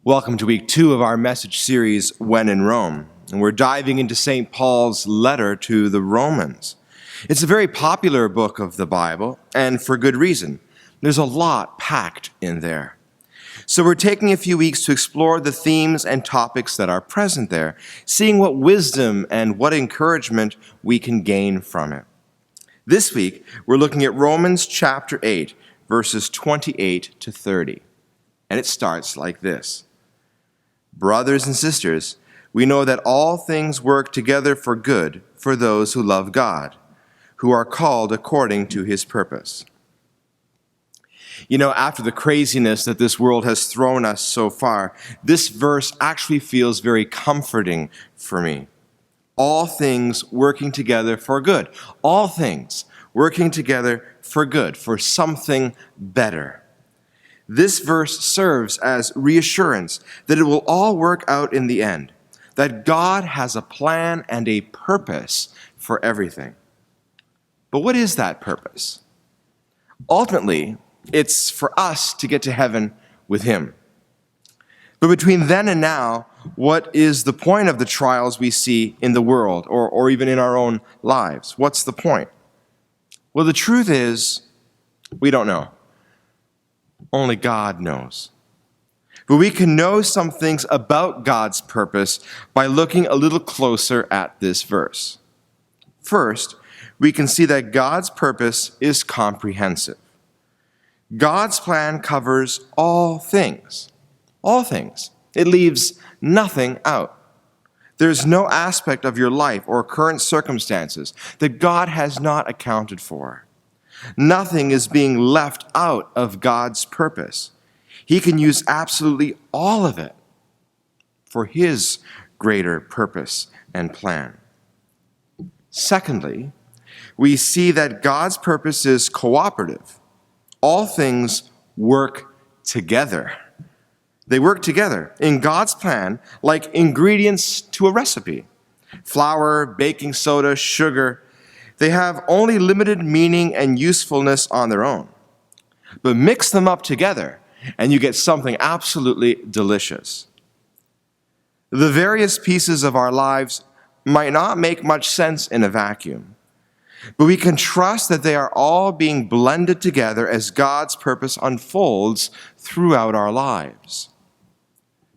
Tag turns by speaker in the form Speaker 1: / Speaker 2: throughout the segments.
Speaker 1: Welcome to week 2 of our message series, When in Rome. And we're diving into St. Paul's letter to the Romans. It's a very popular book of the Bible, and for good reason. There's a lot packed in there. So we're taking a few weeks to explore the themes and topics that are present there, seeing what wisdom and what encouragement we can gain from it. This week, we're looking at Romans chapter 8, verses 28 to 30. And it starts like this. Brothers and sisters, we know that all things work together for good for those who love God, who are called according to his purpose. You know, after the craziness that this world has thrown us so far, this verse actually feels very comforting for me. All things working together for good. All things working together for good, for something better. This verse serves as reassurance that it will all work out in the end, that God has a plan and a purpose for everything. But what is that purpose? Ultimately, it's for us to get to heaven with him. But between then and now, what is the point of the trials we see in the world or even in our own lives? What's the point? Well, the truth is, we don't know. Only God knows. But we can know some things about God's purpose by looking a little closer at this verse. First, we can see that God's purpose is comprehensive. God's plan covers all things. All things. It leaves nothing out. There's no aspect of your life or current circumstances that God has not accounted for. Nothing is being left out of God's purpose. He can use absolutely all of it for his greater purpose and plan. Secondly, we see that God's purpose is cooperative. All things work together. They work together in God's plan like ingredients to a recipe. Flour, baking soda, sugar. They have only limited meaning and usefulness on their own. But mix them up together, and you get something absolutely delicious. The various pieces of our lives might not make much sense in a vacuum, but we can trust that they are all being blended together as God's purpose unfolds throughout our lives.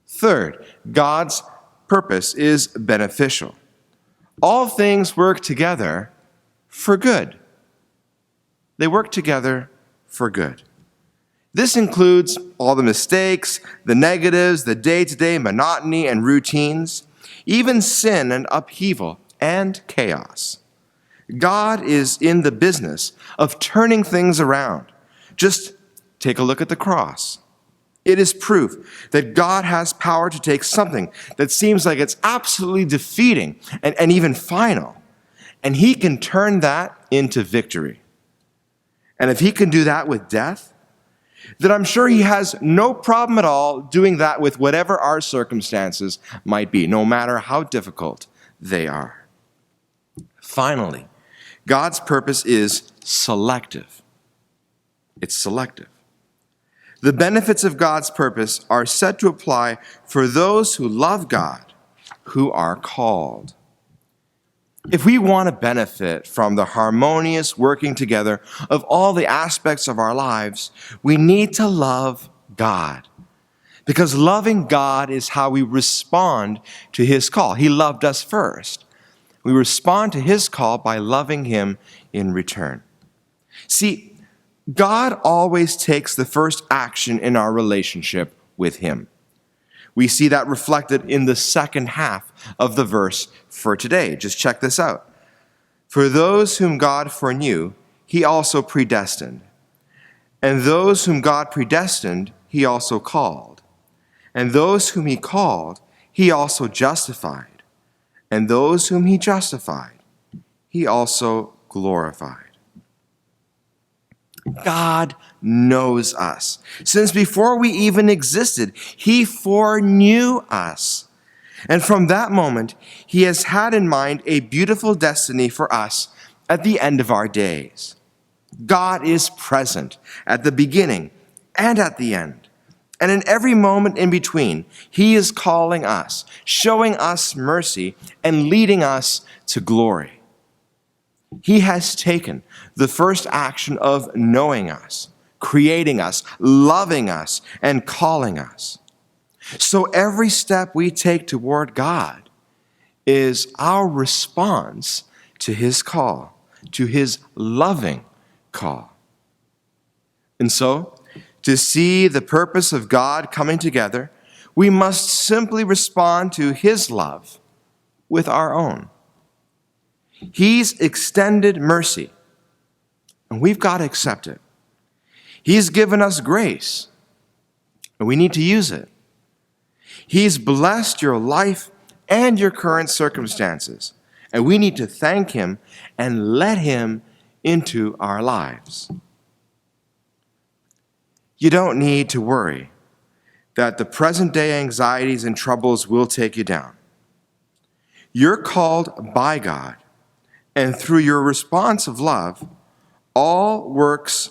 Speaker 1: Third, God's purpose is beneficial. All things work together for good. They work together for good. This includes all the mistakes, the negatives, the day-to-day monotony and routines, even sin and upheaval and chaos. God is in the business of turning things around. Just take a look at the cross. It is proof that God has power to take something that seems like it's absolutely defeating and even final, and he can turn that into victory. And if he can do that with death, then I'm sure he has no problem at all doing that with whatever our circumstances might be, no matter how difficult they are. Finally, God's purpose is selective. It's selective. The benefits of God's purpose are set to apply for those who love God, who are called. If we want to benefit from the harmonious working together of all the aspects of our lives, we need to love God. Because loving God is how we respond to his call. He loved us first. We respond to his call by loving him in return. See, God always takes the first action in our relationship with him. We see that reflected in the second half of the verse for today. Just check this out. For those whom God foreknew, he also predestined. And those whom God predestined, he also called. And those whom he called, he also justified. And those whom he justified, he also glorified. God knows us. Since before we even existed, he foreknew us. And from that moment, he has had in mind a beautiful destiny for us at the end of our days. God is present at the beginning and at the end. And in every moment in between, he is calling us, showing us mercy, and leading us to glory. He has taken the first action of knowing us, creating us, loving us, and calling us. So every step we take toward God is our response to his call, to his loving call. And so, to see the purpose of God coming together, we must simply respond to his love with our own. He's extended mercy, and we've got to accept it. He's given us grace, and we need to use it. He's blessed your life and your current circumstances, and we need to thank him and let him into our lives. You don't need to worry that the present-day anxieties and troubles will take you down. You're called by God, and through your response of love, it all works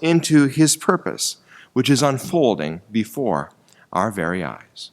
Speaker 1: into his purpose, which is unfolding before our very eyes.